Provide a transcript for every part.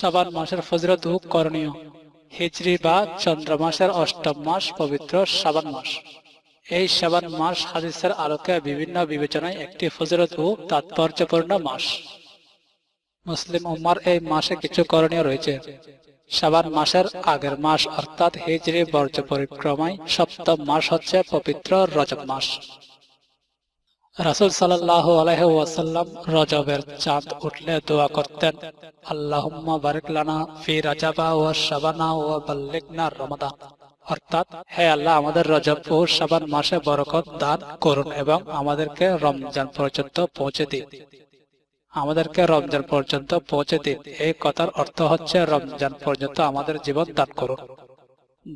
শাবান মাসের ফজিলত ও করণীয়। হিজরি বা চন্দ্র মাসের অষ্টম মাস পবিত্র শাবান মাস। এই শাবান মাস হাদিসের আলোকে বিভিন্ন বিবেচনায় একটি ফজিলত ও তাৎপর্যপূর্ণ মাস। মুসলিম উম্মার এই মাসে কিছু করণীয় রয়েছে। শাবান মাসের আগের মাস অর্থাৎ হিজরি বর্ষ পরিক্রমায় সপ্তম মাস হচ্ছে পবিত্র রজব মাস। রাসূল সাল্লাল্লাহু আলাইহি ওয়াসাল্লাম রজবের চাঁদ উঠলে দোয়া করতেন, আল্লাহুম্মা বারিক লানা ফি রাজাবা ওয়া শাবানা ওয়া বাল্লিগনা রমাদান। অর্থাৎ, হে আল্লাহ, আমাদের রজব ও শাবান মাসে বরকত দান করুন এবং আমাদেরকে রমজান পর্যন্ত পৌঁছে দিন। আমাদেরকে রমজান পর্যন্ত পৌঁছে দিন, এই কথার অর্থ হচ্ছে রমজান পর্যন্ত আমাদের জীবন দান করুন,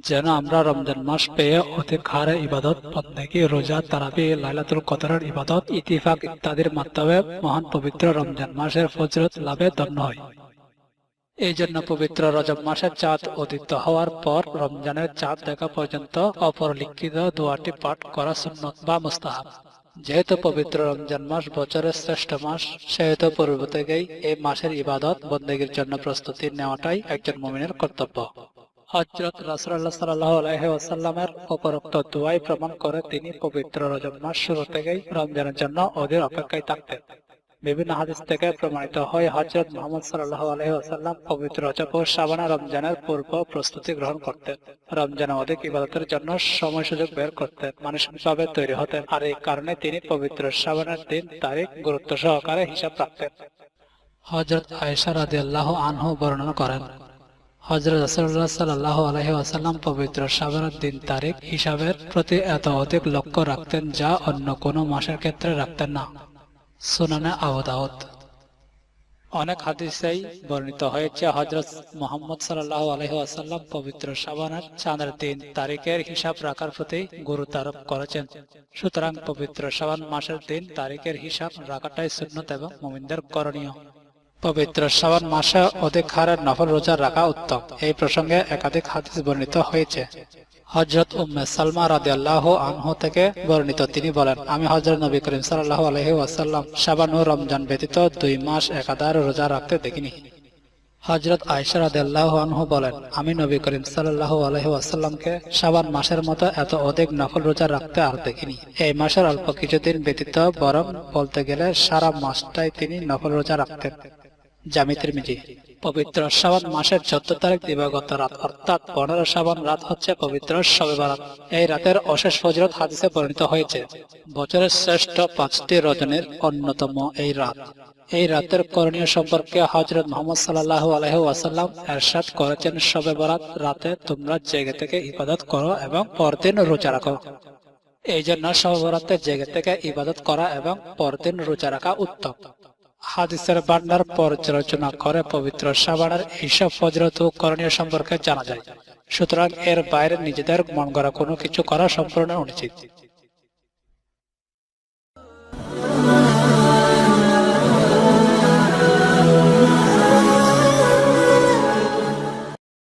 যেন আমরা রমজান মাস পেয়ে অধিক হারে ইবাদত, বন্দেগী, রোজা, তারাবি, লাইলাতুল কদরের ইবাদত, ইতিফাক ইত্যাদির মাধ্যমে মহান পবিত্র রমজান মাসের ফজিলত লাভে ধন্য হই। এই জন্য পবিত্র রজব মাসের চাঁদ উদিত হওয়ার পর রমজানের চাঁদ দেখা পর্যন্ত অপরলিখিত দোয়াটি পাঠ করা সুন্নত বা মুস্তাহাব। যেহেতু পবিত্র রমজান মাস বছরের শ্রেষ্ঠ মাস, সেহেতু পূর্ব থেকেই এই মাসের ইবাদত বন্দেগীর জন্য প্রস্তুতি নেওয়াটাই একজন মুমিনের কর্তব্য। হযরত রাসূলুল্লাহ সাল্লাল্লাহু আলাইহি ওয়াসাল্লামের উপরোক্ত দোয়াই প্রমাণ করে তিনি পবিত্র রজব মাস শুরু থেকেই রমজানের জন্য ওদের অপেক্ষায় থাকতেন। বিভিন্ন হাদিস থেকে প্রমাণিত হয় হযরত মুহাম্মদ সাল্লাল্লাহু আলাইহি ওয়াসাল্লাম পবিত্র রজব ও শাবানে রমজানের পূর্ব প্রস্তুতি গ্রহণ করতেন। রমজানে অধিক ইবাদতের জন্য সময় সুযোগ বের করতেন, মানসিকভাবে তৈরি হতেন, আর এই কারণে তিনি পবিত্র শাবানের দিন তারিখ গুরুত্ব সহকারে হিসাব রাখতেন। হযরত আয়েশা রাদিয়াল্লাহু আনহা বর্ণনা করেন, হযরত রাসূলুল্লাহ সাল্লাল্লাহু আলাইহি ওয়াসাল্লাম পবিত্র শাবানের দিন তারিখ হিসাবের প্রতি এত অধিক লক্ষ্য রাখতেন যা অন্য কোনো মাসের ক্ষেত্রে রাখতেন না। সুনানে আবু দাউদ। অনেক হাদিসেই বর্ণিত হয়েছে হযরত মুহাম্মদ সাল্লাল্লাহু আলাইহি ওয়াসাল্লাম পবিত্র শাবানের চাঁদের দিন তারিখের হিসাব রাখার প্রতি গুরুত্ব আরোপ করেছেন। সুতরাং পবিত্র শাবান মাসের দিন তারিখের হিসাব রাখাটাই সুন্নত এবং মুমিনদের করণীয়। পবিত্র শাবান মাসে অধিক হারে নফল রোজা রাখা উত্তম। এই প্রসঙ্গে একাধিক হাদিস বর্ণিত হয়েছে। হযরত উম্মে সালমা রাদিয়াল্লাহু আনহা থেকে বর্ণিত, তিনি বলেন, আমি হযরত নবী করিম সাল্লাল্লাহু আলাইহি ওয়াসাল্লাম শাবান ও রমজান ব্যতীত 2 মাস একাধারে রোজা রাখতে দেখিনি। হযরত আয়েশা রাদিয়াল্লাহু আনহা বলেন, আমি নবী করিম সাল্লাল্লাহু আলাইহি ওয়াসাল্লামকে শাবান মাসের মতো এত অধিক নফল রোজা রাখতে আর দেখিনি। এই মাসের অল্প কিছুদিন ব্যতীত বরং বলতে গেলে সারা মাসটাই তিনি নফল রোজা রাখতেন। জামি তিরমিজি। পবিত্র শাবান মাসের 14 তারিখ দিবাগত রাত অর্থাৎ 15 শাবান রাত হচ্ছে পবিত্র শবে বারাত। এই রাতের অশেষ ফজিলত হাদিসে বর্ণিত হয়েছে। বছরের শ্রেষ্ঠ 5টি রজনীর অন্যতম এই রাত। এই রাতের করণীয় সম্পর্কে হযরত মুহাম্মদ সাল্লাল্লাহু আলাইহি ওয়াসাল্লাম ইরশাদ করেছেন, শবে বারাত রাতে তোমরা জেগে থেকে ইবাদত করো এবং পরদিন রোজা রাখো। এই জন্য শবে বারাতে জেগে থেকে ইবাদত করা এবং পরদিন রোজা রাখা উত্তম। হাদিসের ভান্ডার পর্যালোচনা করে পবিত্র শাবানের এইসব ফজিলত ও করণীয় সম্পর্কে জানা যায়। সুতরাং এর বাইরে নিজেদের মন গড়া কোনো কিছু করা সম্পূর্ণ অনুচিত।